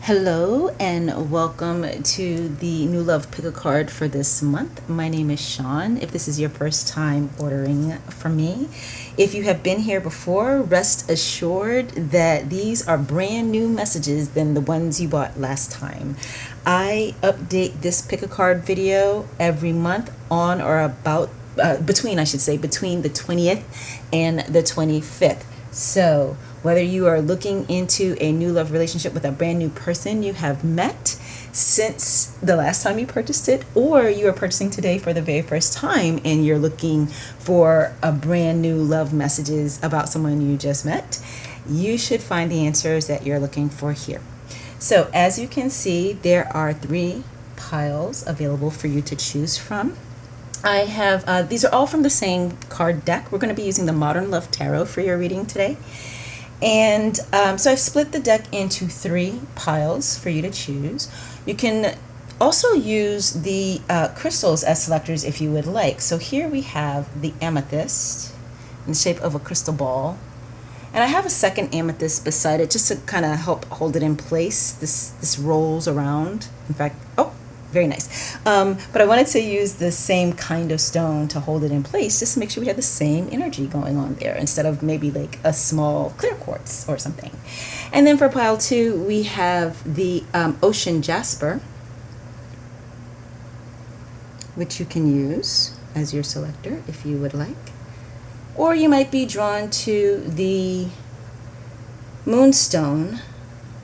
Hello and welcome to the New Love Pick a Card for this month. My name is Sean. If this is your first time ordering from me, if you have been here before, rest assured that these are brand new messages than the ones you bought last time. I update this pick a card video every month on or about between the 20th and the 25th. So whether you are looking into a new love relationship with a brand new person you have met since the last time you purchased it, or you are purchasing today for the very first time and you're looking for a brand new love messages about someone you just met, you should find the answers that you're looking for here. So as you can see, there are 3 piles available for you to choose from. I have, these are all from the same card deck. We're going to be using the Modern Love Tarot for your reading today. And so I've split the deck into 3 piles for you to choose. You can also use the crystals as selectors if you would like. So here we have the amethyst in the shape of a crystal ball. And I have a second amethyst beside it just to kind of help hold it in place. This rolls around. In fact, very nice. But I wanted to use the same kind of stone to hold it in place, just to make sure we had the same energy going on there, instead of maybe like a small clear quartz or something. And then for pile 2, we have the ocean jasper, which you can use as your selector if you would like. Or you might be drawn to the moonstone,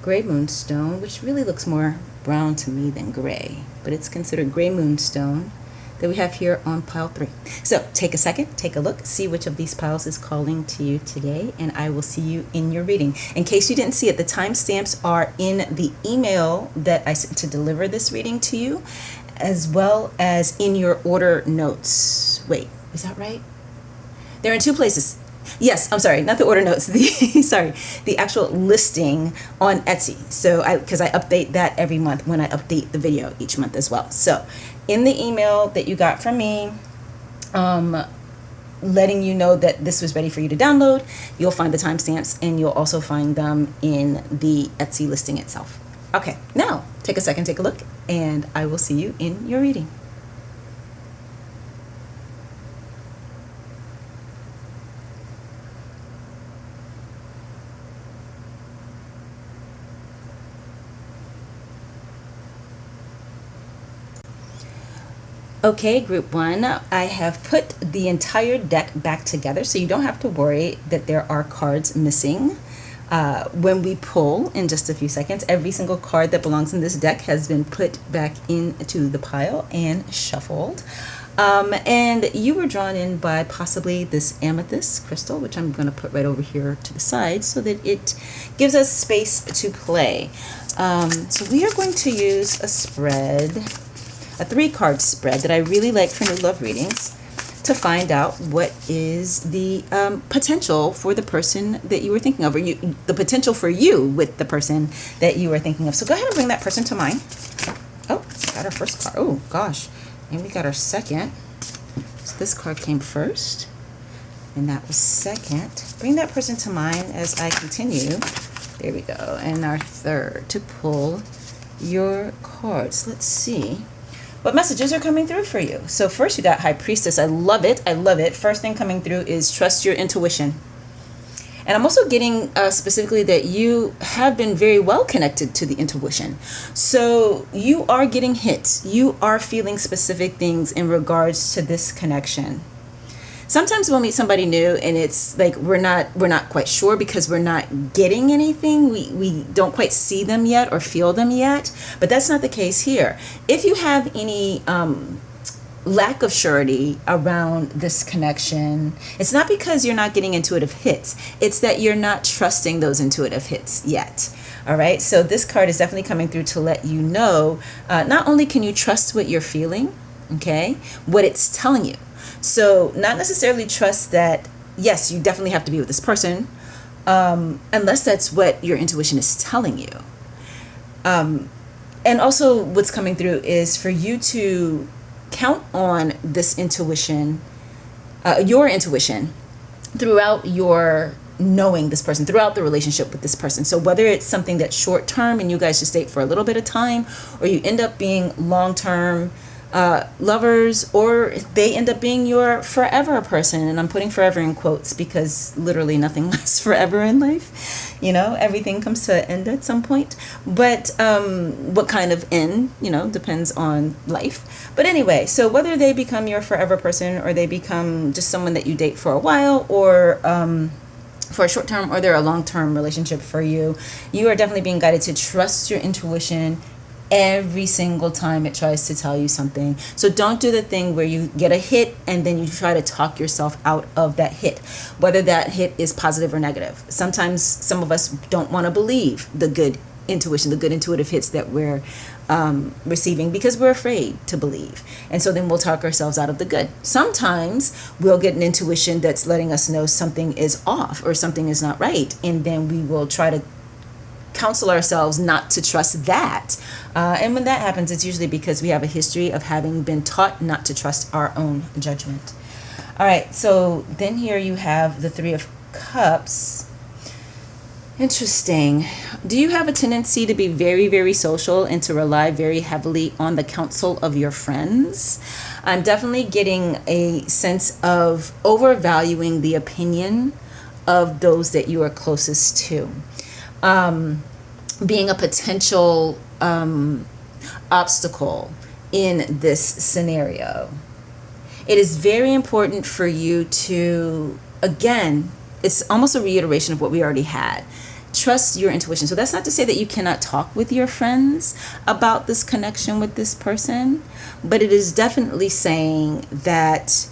gray moonstone, which really looks more brown to me than gray, but it's considered gray moonstone that we have here on pile 3. So take a second, take a look, see which of these piles is calling to you today, and I will see you in your reading. In case you didn't see it, the timestamps are in the email that I sent to deliver this reading to you, as well as in your order notes. Wait, is that right? They're in 2 places. Yes, I'm sorry, not the order notes, the actual listing on Etsy. So because I update that every month when I update the video each month as well. So in the email that you got from me, letting you know that this was ready for you to download, you'll find the timestamps, and you'll also find them in the Etsy listing itself. Okay, now take a second, take a look, and I will see you in your reading. Okay, group 1, I have put the entire deck back together, so you don't have to worry that there are cards missing. When we pull in just a few seconds, every single card that belongs in this deck has been put back into the pile and shuffled. And you were drawn in by possibly this amethyst crystal, which I'm going to put right over here to the side so that it gives us space to play. So we are going to use a spread, a 3-card spread that I really like for new love readings, to find out what is the potential for the person that you were thinking of, or the potential for you with the person that you were thinking of. So go ahead and bring that person to mind. Oh, got our first card. Oh gosh, and we got our second. So this card came first, and that was second. Bring that person to mind as I continue. There we go. And our third, to pull your cards. Let's see what messages are coming through for you. So first you got High Priestess. I love it. I love it. First thing coming through is trust your intuition. And I'm also getting specifically that you have been very well connected to the intuition. So you are getting hits. You are feeling specific things in regards to this connection. Sometimes we'll meet somebody new and it's like we're not quite sure because we're not getting anything. We don't quite see them yet or feel them yet, but that's not the case here. If you have any lack of surety around this connection, it's not because you're not getting intuitive hits. It's that you're not trusting those intuitive hits yet. All right, so this card is definitely coming through to let you know, not only can you trust what you're feeling, okay, what it's telling you. So not necessarily trust that, yes, you definitely have to be with this person, unless that's what your intuition is telling you. And also what's coming through is for you to count on this intuition, your intuition, throughout your knowing this person, throughout the relationship with this person. So whether it's something that's short term and you guys just date for a little bit of time, or you end up being long term lovers, or they end up being your forever person. And I'm putting forever in quotes because literally nothing lasts forever in life. You know, everything comes to an end at some point. But what kind of end, you know, depends on life. But anyway, so whether they become your forever person, or they become just someone that you date for a while, or for a short term, or they're a long term relationship for you, you are definitely being guided to trust your intuition every single time it tries to tell you something. So don't do the thing where you get a hit and then you try to talk yourself out of that hit, whether that hit is positive or negative. Sometimes some of us don't want to believe the good intuition, the good intuitive hits that we're receiving, because we're afraid to believe. And so then we'll talk ourselves out of the good. Sometimes we'll get an intuition that's letting us know something is off or something is not right. And then we will try to counsel ourselves not to trust that. And when that happens, it's usually because we have a history of having been taught not to trust our own judgment. All right, so then here you have the Three of Cups. Interesting. Do you have a tendency to be very, very social and to rely very heavily on the counsel of your friends? I'm definitely getting a sense of overvaluing the opinion of those that you are closest to. Being a potential obstacle in this scenario. It is very important for you to, again, it's almost a reiteration of what we already had. Trust your intuition. So that's not to say that you cannot talk with your friends about this connection with this person, but it is definitely saying that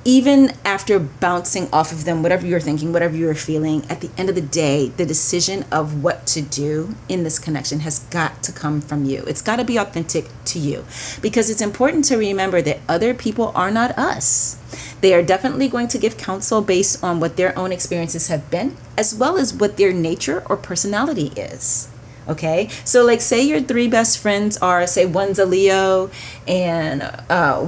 even after bouncing off of them, whatever you're thinking, whatever you're feeling, at the end of the day, the decision of what to do in this connection has got to come from you. It's got to be authentic to you, because it's important to remember that other people are not us. They are definitely going to give counsel based on what their own experiences have been, as well as what their nature or personality is. Okay, so like say your three best friends are, say one's a Leo and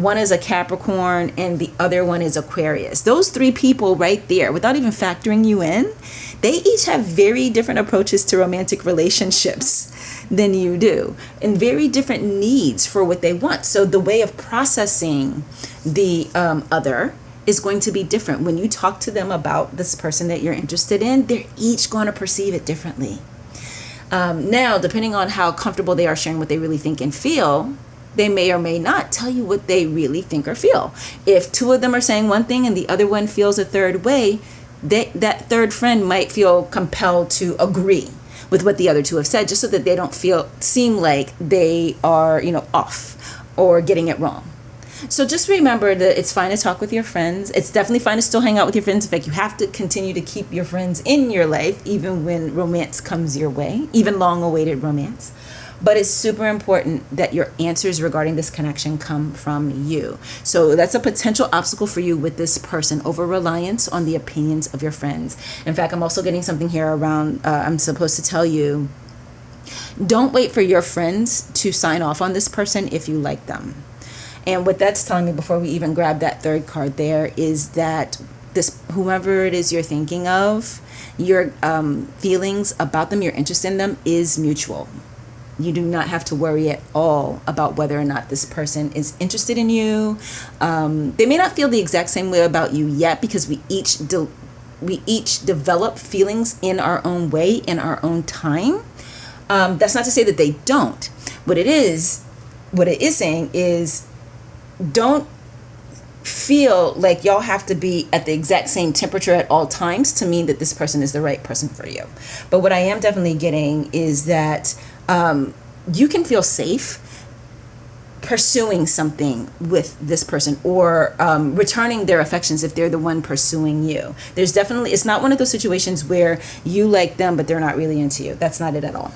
one is a Capricorn and the other one is Aquarius. Those three people right there, without even factoring you in, they each have very different approaches to romantic relationships than you do, and very different needs for what they want. So the way of processing the other is going to be different. When you talk to them about this person that you're interested in, they're each going to perceive it differently. Now, depending on how comfortable they are sharing what they really think and feel, they may or may not tell you what they really think or feel. If two of them are saying one thing and the other one feels a third way, that third friend might feel compelled to agree with what the other two have said, just so that they don't seem like they are, off or getting it wrong. So just remember that it's fine to talk with your friends. It's definitely fine to still hang out with your friends. In fact, you have to continue to keep your friends in your life, even when romance comes your way, even long-awaited romance. But it's super important that your answers regarding this connection come from you. So that's a potential obstacle for you with this person, over-reliance on the opinions of your friends. In fact, I'm also getting something here around, I'm supposed to tell you, don't wait for your friends to sign off on this person if you like them. And what that's telling me, before we even grab that third card there, is that this, whomever it is you're thinking of, your feelings about them, your interest in them is mutual. You do not have to worry at all about whether or not this person is interested in you. They may not feel the exact same way about you yet, because we each develop feelings in our own way, in our own time. That's not to say that they don't. What it is saying is, don't feel like y'all have to be at the exact same temperature at all times to mean that this person is the right person for you. But what I am definitely getting is that you can feel safe pursuing something with this person, or returning their affections if they're the one pursuing you. It's not one of those situations where you like them but they're not really into you. That's not it at all.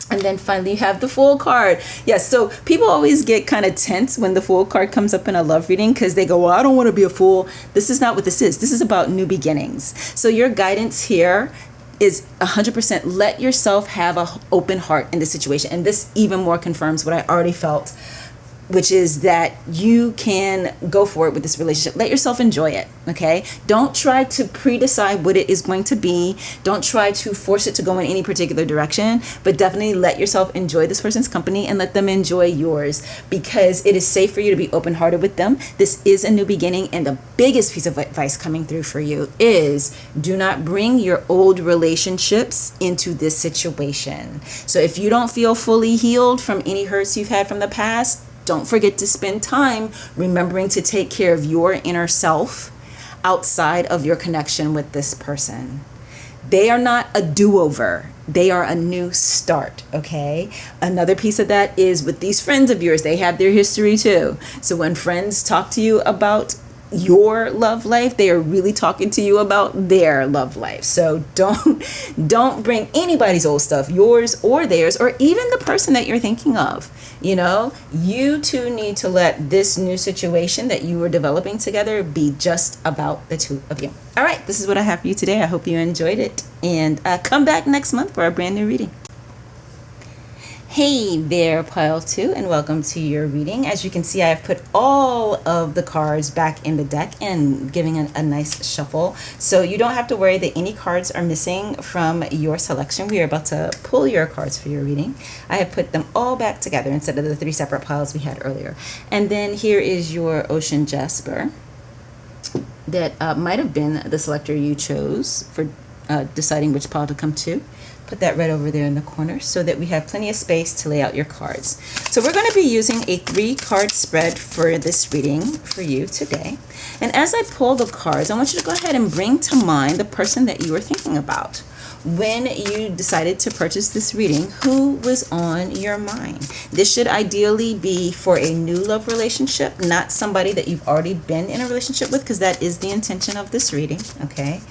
And then finally you have the Fool card. Yes, so people always get kind of tense when the Fool card comes up in a love reading, because they go, well, I don't want to be a fool. This is not what this is. This is about new beginnings. So your guidance here is 100% let yourself have an open heart in this situation. And this even more confirms what I already felt which is that you can go for it with this relationship. Let yourself enjoy it, okay? Don't try to pre-decide what it is going to be. Don't try to force it to go in any particular direction, but definitely let yourself enjoy this person's company and let them enjoy yours, because it is safe for you to be open-hearted with them. This is a new beginning, and the biggest piece of advice coming through for you is do not bring your old relationships into this situation. So if you don't feel fully healed from any hurts you've had from the past, don't forget to spend time remembering to take care of your inner self outside of your connection with this person. They are not a do-over. They are a new start, okay? Another piece of that is with these friends of yours, they have their history too. So when friends talk to you about your love life, they are really talking to you about their love life. So don't bring anybody's old stuff, yours or theirs, or even the person that you're thinking of. You two need to let this new situation that you are developing together be just about the two of you. All right, this is what I have for you today. I hope you enjoyed it, and come back next month for a brand new reading. Hey there, Pile 2, and welcome to your reading. As you can see, I have put all of the cards back in the deck and giving a nice shuffle. So you don't have to worry that any cards are missing from your selection. We are about to pull your cards for your reading. I have put them all back together instead of the 3 separate piles we had earlier. And then here is your Ocean Jasper that might have been the selector you chose for deciding which pile to come to. Put that right over there in the corner so that we have plenty of space to lay out your cards. So we're going to be using a 3-card spread for this reading for you today. And as I pull the cards, I want you to go ahead and bring to mind the person that you were thinking about. When you decided to purchase this reading, who was on your mind? This should ideally be for a new love relationship, not somebody that you've already been in a relationship with, because that is the intention of this reading, okay?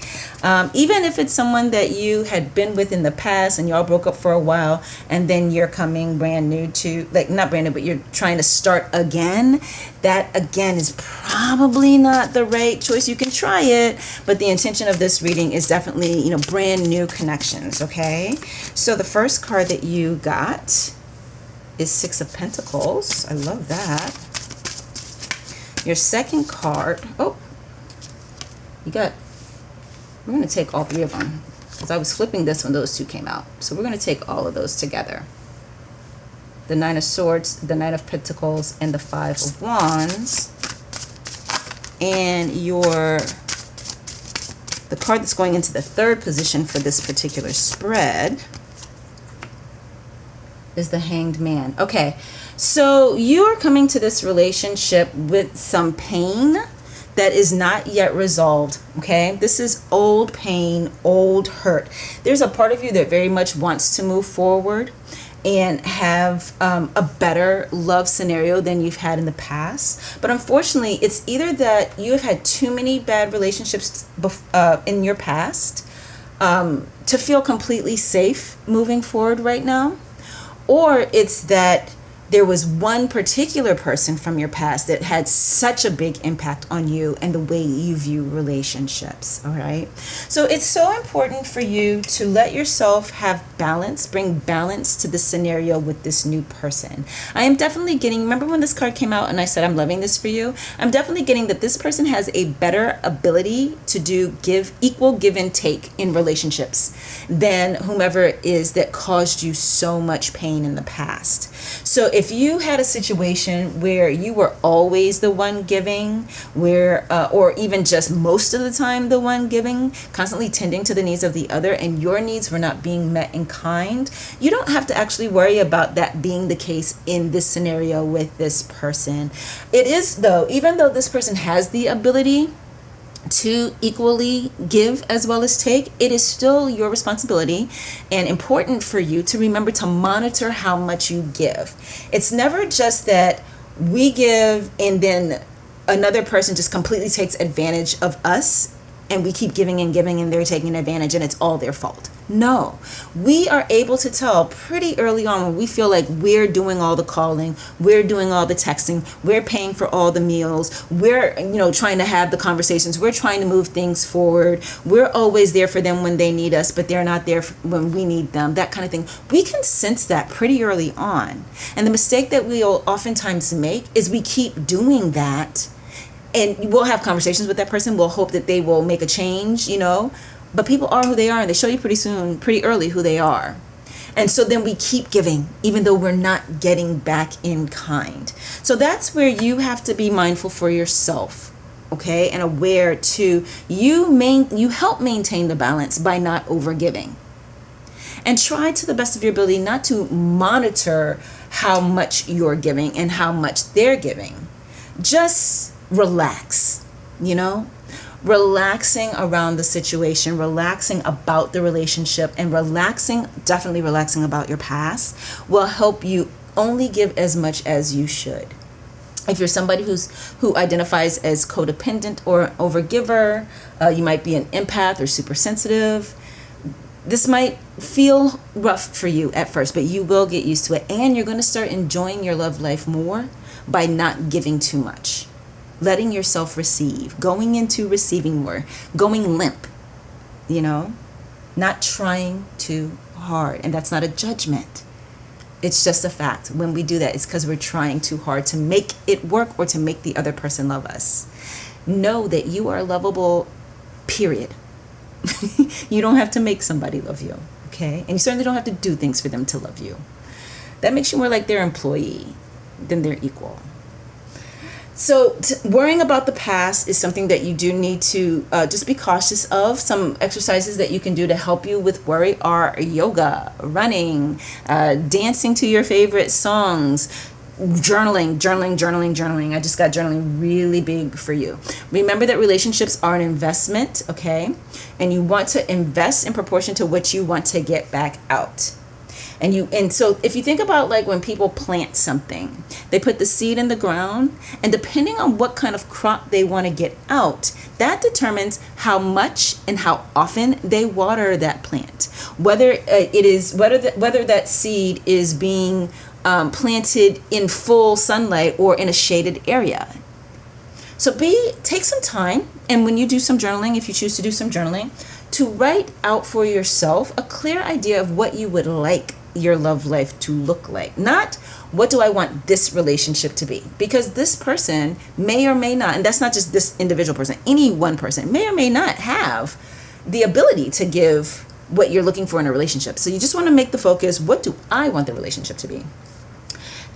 Even if it's someone that you had been with in the past and y'all broke up for a while, and then you're coming brand new to, like, not brand new, but you're trying to start again, that again is probably not the right choice. You can try it, but the intention of this reading is definitely, brand new connections, okay? So the first card that you got is 6 of Pentacles. I love that. Your second card, we're going to take all 3 of them, because I was flipping this when those 2 came out. So we're going to take all of those together. The 9 of Swords, the 9 of Pentacles, and the 5 of Wands. And the card that's going into the 3rd position for this particular spread is the Hanged Man. Okay, so you are coming to this relationship with some pain that is not yet resolved, okay? This is old pain, old hurt. There's a part of you that very much wants to move forward and have a better love scenario than you've had in the past. But unfortunately, it's either that you have had too many bad relationships in your past to feel completely safe moving forward right now, or it's that there was one particular person from your past that had such a big impact on you and the way you view relationships, all right? So it's so important for you to let yourself have balance, bring balance to the scenario with this new person. I am definitely getting, remember when this card came out and I said I'm loving this for you? I'm definitely getting that this person has a better ability to equal give and take in relationships than whomever it is that caused you so much pain in the past. So if you had a situation where you were always the one giving, or even just most of the time the one giving, constantly tending to the needs of the other, and your needs were not being met in kind, you don't have to actually worry about that being the case in this scenario with this person. It is, though, even though this person has the ability to equally give as well as take, it is still your responsibility and important for you to remember to monitor how much you give. It's never just that we give and then another person just completely takes advantage of us and we keep giving and giving and they're taking advantage and it's all their fault. No, we are able to tell pretty early on when we feel like we're doing all the calling, we're doing all the texting, we're paying for all the meals, we're, trying to have the conversations, we're trying to move things forward, we're always there for them when they need us, but they're not there when we need them, that kind of thing. We can sense that pretty early on. And the mistake that we'll oftentimes make is we keep doing that, and we'll have conversations with that person, we'll hope that they will make a change, but people are who they are, and they show you pretty early who they are. And so then we keep giving, even though we're not getting back in kind. So that's where you have to be mindful for yourself, okay, and aware to you help maintain the balance by not overgiving. And try to the best of your ability not to monitor how much you're giving and how much they're giving. Just relax, relaxing around the situation, relaxing about the relationship, and definitely relaxing about your past will help you only give as much as you should. If you're somebody who identifies as codependent or overgiver, you might be an empath or super sensitive. This might feel rough for you at first, but you will get used to it, and you're going to start enjoying your love life more by not giving too much. Letting yourself receive, going into receiving more, going limp, not trying too hard. And that's not a judgment. It's just a fact. When we do that, it's because we're trying too hard to make it work or to make the other person love us. Know that you are lovable, period. You don't have to make somebody love you, okay? And you certainly don't have to do things for them to love you. That makes you more like their employee than their equal. So worrying about the past is something that you do need to just be cautious of. Some exercises that you can do to help you with worry are yoga, running, dancing to your favorite songs, journaling. I just got journaling really big for you. Remember that relationships are an investment, okay? And you want to invest in proportion to what you want to get back out. And so if you think about like when people plant something, they put the seed in the ground, and depending on what kind of crop they want to get out, that determines how much and how often they water that plant. Whether that seed is being planted in full sunlight or in a shaded area. So take some time, and when you do some journaling, if you choose to do some journaling, to write out for yourself a clear idea of what you would like your love life to look like. Not what do I want this relationship to be, because this person may or may not, and that's not just this individual person, any one person may or may not have the ability to give what you're looking for in a relationship. So you just want to make the focus, what do I want the relationship to be?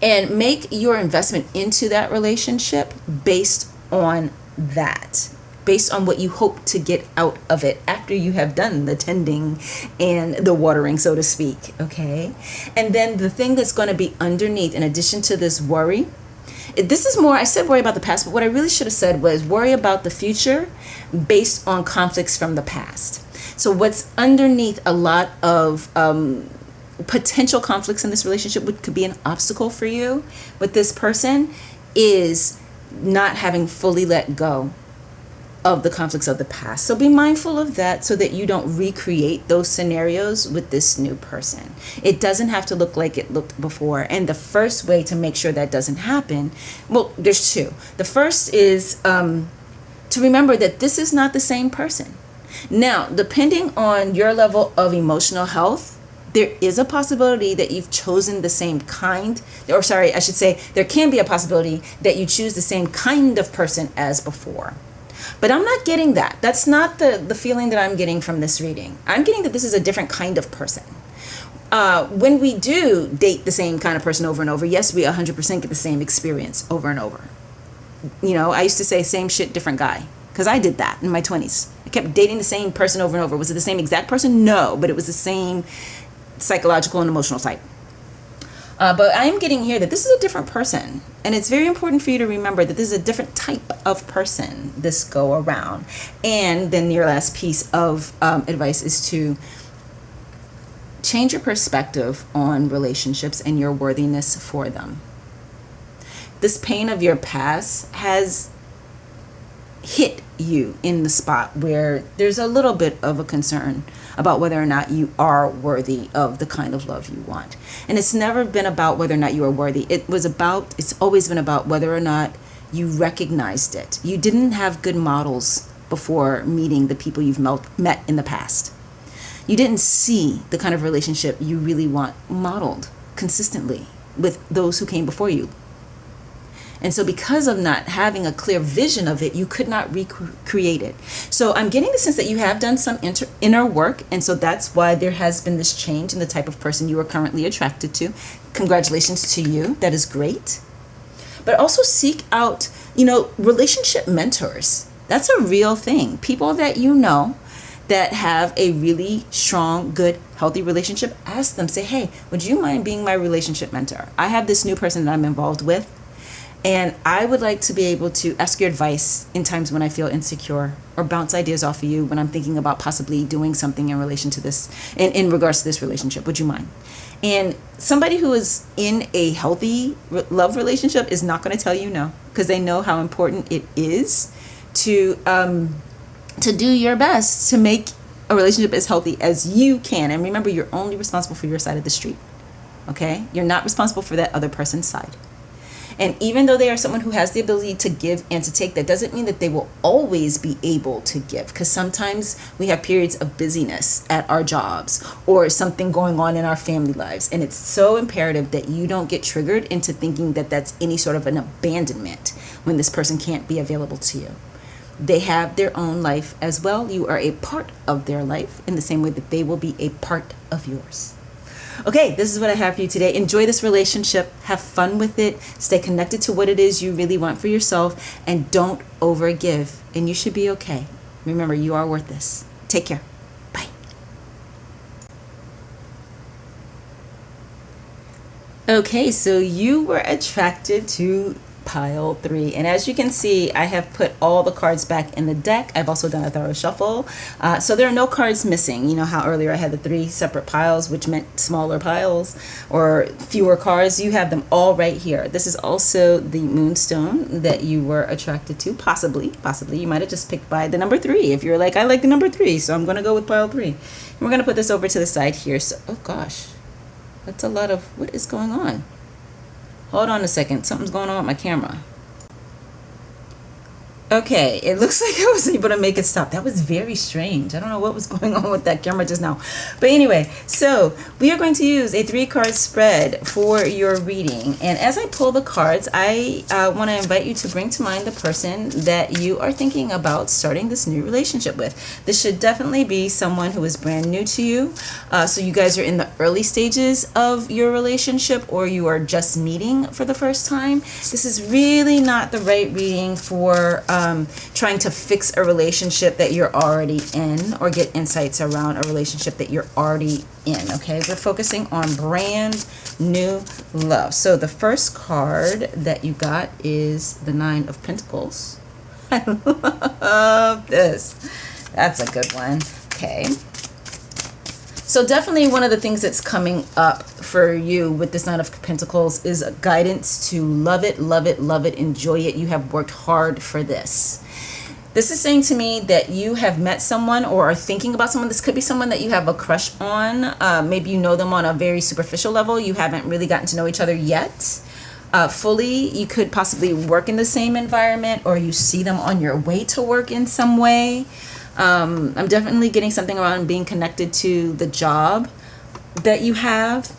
And make your investment into that relationship based on that, based on what you hope to get out of it after you have done the tending and the watering, so to speak, okay? And then the thing that's going to be underneath, in addition to this worry, this is more, I said worry about the past, but what I really should have said was worry about the future based on conflicts from the past. So what's underneath a lot of potential conflicts in this relationship, which could be an obstacle for you with this person, is not having fully let go of the conflicts of the past. So be mindful of that so that you don't recreate those scenarios with this new person. It doesn't have to look like it looked before. And the first way to make sure that doesn't happen, well, there's two. The first is to remember that this is not the same person. Now, depending on your level of emotional health, there is a possibility that you've chosen the same kind, or sorry, I should say, there can be a possibility that you choose the same kind of person as before. But I'm not getting that. That's not the feeling that I'm getting from this reading. I'm getting that this is a different kind of person. When we do date the same kind of person over and over, yes, we 100% get the same experience over and over. I used to say same shit, different guy, because I did that in my 20s. I kept dating the same person over and over. Was it the same exact person? No, but it was the same psychological and emotional type. But I'm getting here that this is a different person. And it's very important for you to remember that this is a different type of person this go around. And then your last piece of advice is to change your perspective on relationships and your worthiness for them. This pain of your past has hit you in the spot where there's a little bit of a concern about whether or not you are worthy of the kind of love you want. And it's never been about whether or not you are worthy. It's always been about whether or not you recognized it. You didn't have good models before meeting the people you've met in the past. You didn't see the kind of relationship you really want modeled consistently with those who came before you. And so because of not having a clear vision of it, you could not recreate it. So I'm getting the sense that you have done some inner work. And so that's why there has been this change in the type of person you are currently attracted to. Congratulations to you. That is great. But also seek out, relationship mentors. That's a real thing. People that you know that have a really strong, good, healthy relationship, ask them, say, hey, would you mind being my relationship mentor? I have this new person that I'm involved with, and I would like to be able to ask your advice in times when I feel insecure, or bounce ideas off of you when I'm thinking about possibly doing something in relation to this, in regards to this relationship. Would you mind? And somebody who is in a healthy love relationship is not going to tell you no, because they know how important it is to do your best to make a relationship as healthy as you can. And remember, you're only responsible for your side of the street. Okay? You're not responsible for that other person's side. And even though they are someone who has the ability to give and to take, that doesn't mean that they will always be able to give. Because sometimes we have periods of busyness at our jobs or something going on in our family lives. And it's so imperative that you don't get triggered into thinking that that's any sort of an abandonment when this person can't be available to you. They have their own life as well. You are a part of their life in the same way that they will be a part of yours. Okay, this is what I have for you today. Enjoy this relationship. Have fun with it. Stay connected to what it is you really want for yourself. And don't overgive. And you should be okay. Remember, you are worth this. Take care. Bye. Okay, so you were attracted to pile 3, and as you can see, I have put all the cards back in the deck. I've also done a thorough shuffle, so there are no cards missing. You know how earlier I had the 3 separate piles, which meant smaller piles or fewer cards. You have them all right here. This is also the moonstone that you were attracted to. Possibly you might have just picked by the number 3 if you're like, I like the number 3, so I'm gonna go with pile 3. And we're gonna put this over to the side here. So, oh gosh, that's a lot of, what is going on? Hold on a second. Something's going on with my camera. Okay, it looks like I was able to make it stop. That was very strange. I don't know what was going on with that camera just now. But anyway, so we are going to use a 3-card spread for your reading. And as I pull the cards, I want to invite you to bring to mind the person that you are thinking about starting this new relationship with. This should definitely be someone who is brand new to you. So you guys are in the early stages of your relationship, or you are just meeting for the first time. This is really not the right reading for trying to fix a relationship that you're already in, or get insights around a relationship that you're already in. Okay, we're focusing on brand new love. So the first card that you got is the 9 of Pentacles. I love this. That's a good one. Okay. So definitely one of the things that's coming up for you with this 9 of Pentacles is a guidance to love it, love it, love it, enjoy it. You have worked hard for this. This is saying to me that you have met someone or are thinking about someone. This could be someone that you have a crush on. Maybe you know them on a very superficial level. You haven't really gotten to know each other yet. Fully. You could possibly work in the same environment, or you see them on your way to work in some way. I'm definitely getting something around being connected to the job that you have.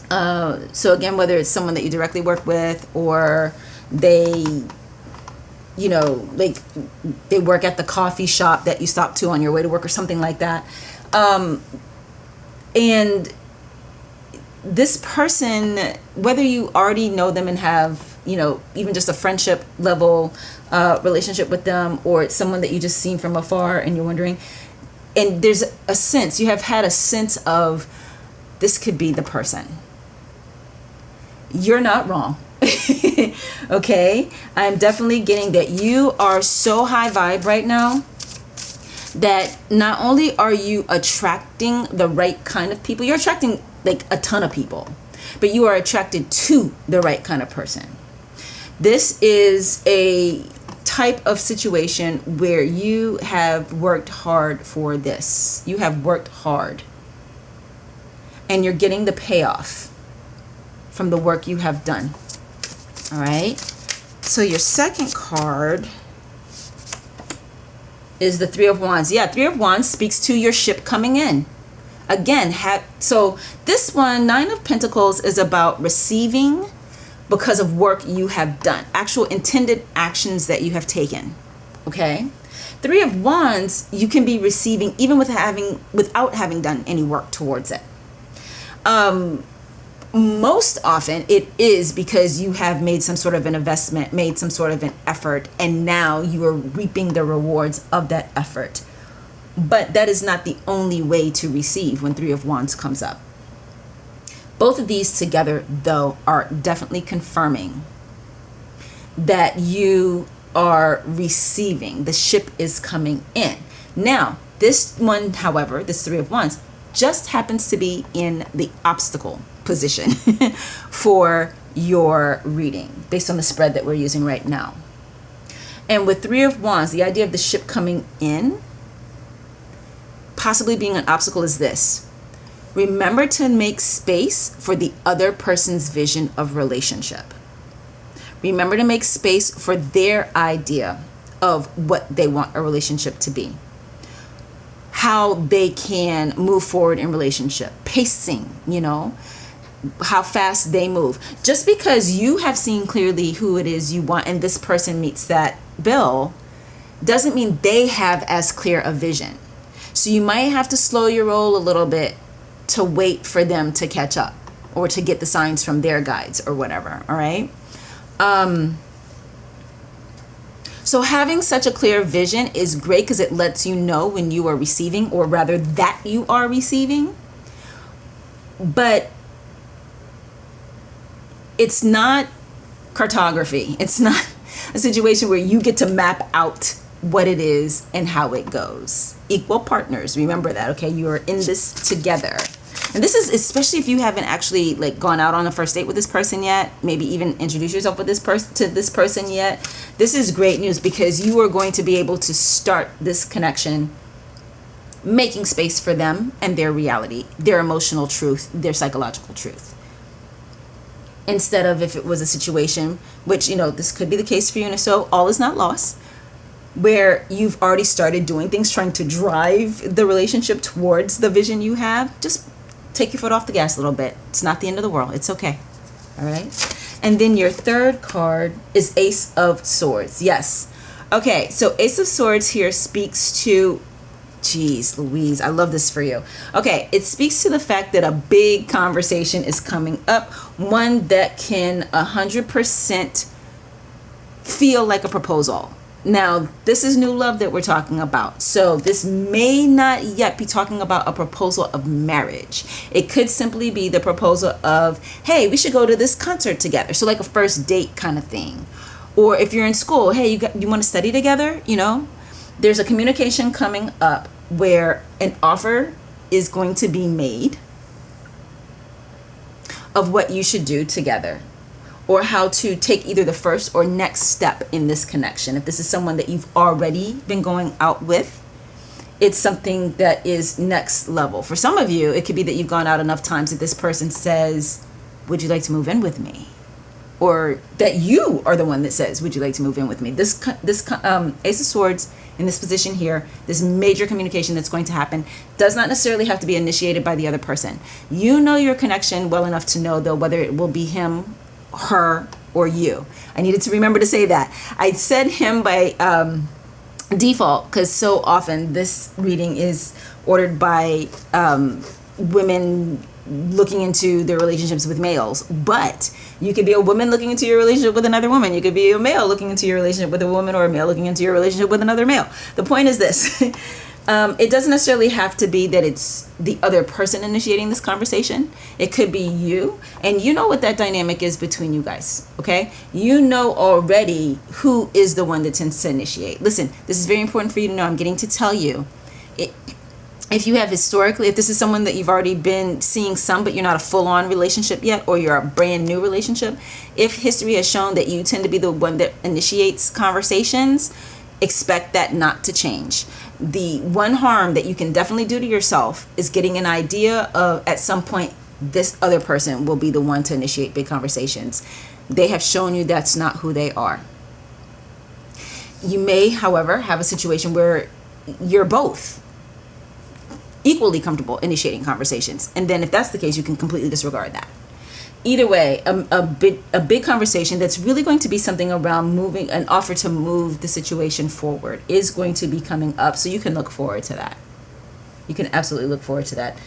So again, whether it's someone that you directly work with, or they, you know, like they work at the coffee shop that you stop to on your way to work or something like that. And this person, whether you already know them and have, you know, even just a friendship level relationship with them, or it's someone that you just seen from afar and you're wondering, and there's a sense, you have had a sense of this could be the person. You're not wrong. Okay, I'm definitely getting that you are so high vibe right now that not only are you attracting the right kind of people, you're attracting like a ton of people, but you are attracted to the right kind of person. This is a type of situation where you have worked hard for this. You have worked hard and you're getting the payoff from the work you have done. All right. So your second card is the Three of Wands. Yeah, Three of Wands speaks to your ship coming in. Again, so this one, Nine of Pentacles, is about receiving because of work you have done, actual intended actions that you have taken. Okay. Three of Wands, you can be receiving even without having done any work towards it. Most often it is because you have made some sort of an investment, made some sort of an effort, and now you are reaping the rewards of that effort. But that is not the only way to receive when Three of Wands comes up. Both of these together, though, are definitely confirming that you are receiving. The ship is coming in. Now, this one, however, this Three of Wands, just happens to be in the obstacle position for your reading based on the spread that we're using right now. And with Three of Wands, the idea of the ship coming in possibly being an obstacle is this. Remember to make space for the other person's vision of relationship. Remember to make space for their idea of what they want a relationship to be. How they can move forward in relationship. Pacing, how fast they move. Just because you have seen clearly who it is you want and this person meets that bill doesn't mean they have as clear a vision. So you might have to slow your roll a little bit to wait for them to catch up or to get the signs from their guides or whatever. All right. So having such a clear vision is great because it lets you know when you are receiving, or rather that you are receiving. But it's not cartography. It's not a situation where you get to map out what it is and how it goes. Equal partners. Remember that, okay? You are in this together. And this is especially if you haven't actually gone out on a first date with this person yet, maybe even introduce yourself with this person yet. This is great news because you are going to be able to start this connection making space for them and their reality, their emotional truth, their psychological truth. Instead of if it was a situation, which, this could be the case for you, and if so, all is not lost, where you've already started doing things, trying to drive the relationship towards the vision you have, just take your foot off the gas a little bit. It's not the end of the world. It's okay. All right. And then your third card is Ace of Swords. Yes. Okay. So Ace of Swords here speaks to, geez, Louise, I love this for you. Okay. It speaks to the fact that a big conversation is coming up, one that can 100% feel like a proposal. Now, this is new love that we're talking about. So this may not yet be talking about a proposal of marriage. It could simply be the proposal of, hey, we should go to this concert together. So like a first date kind of thing. Or if you're in school, hey, you want to study together? There's a communication coming up where an offer is going to be made of what you should do together, or how to take either the first or next step in this connection. If this is someone that you've already been going out with, it's something that is next level. For some of you, it could be that you've gone out enough times that this person says, would you like to move in with me? Or that you are the one that says, would you like to move in with me? This Ace of Swords in this position here, this major communication that's going to happen, does not necessarily have to be initiated by the other person. You know your connection well enough to know, though, whether it will be him, her, or you. I needed to remember to say that. I said him by default because so often this reading is ordered by women looking into their relationships with males. But you could be a woman looking into your relationship with another woman. You could be a male looking into your relationship with a woman, or a male looking into your relationship with another male. The point is this. It doesn't necessarily have to be that it's the other person initiating this conversation. It could be you, and you know what that dynamic is between you guys, okay? You know already who is the one that tends to initiate. Listen, this is very important for you to know. I'm getting to tell you. if you have historically, if this is someone that you've already been seeing some, but you're not a full-on relationship yet, or you're a brand new relationship, if history has shown that you tend to be the one that initiates conversations, expect that not to change. The one harm that you can definitely do to yourself is getting an idea of, at some point, this other person will be the one to initiate big conversations. They have shown you that's not who they are. You may, however, have a situation where you're both equally comfortable initiating conversations. And then if that's the case, you can completely disregard that. Either way, a big conversation that's really going to be something around moving, an offer to move the situation forward is going to be coming up. So you can look forward to that. You can absolutely look forward to that.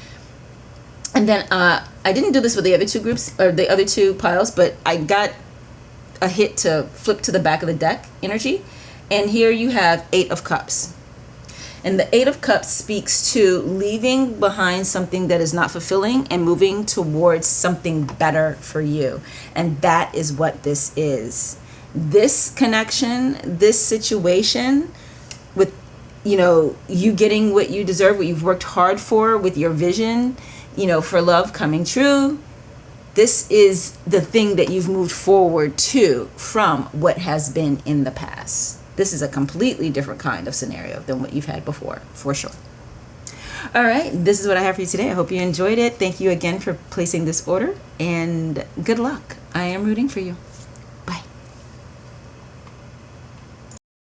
And then I didn't do this with the other two groups or the other two piles, but I got a hit to flip to the back of the deck energy. And here you have 8 of Cups. And the 8 of Cups speaks to leaving behind something that is not fulfilling and moving towards something better for you. And that is what this is. This connection, this situation with, you getting what you deserve, what you've worked hard for, with your vision, for love coming true. This is the thing that you've moved forward to from what has been in the past. This is a completely different kind of scenario than what you've had before, for sure. All right, this is what I have for you today. I hope you enjoyed it. Thank you again for placing this order, and good luck. I am rooting for you.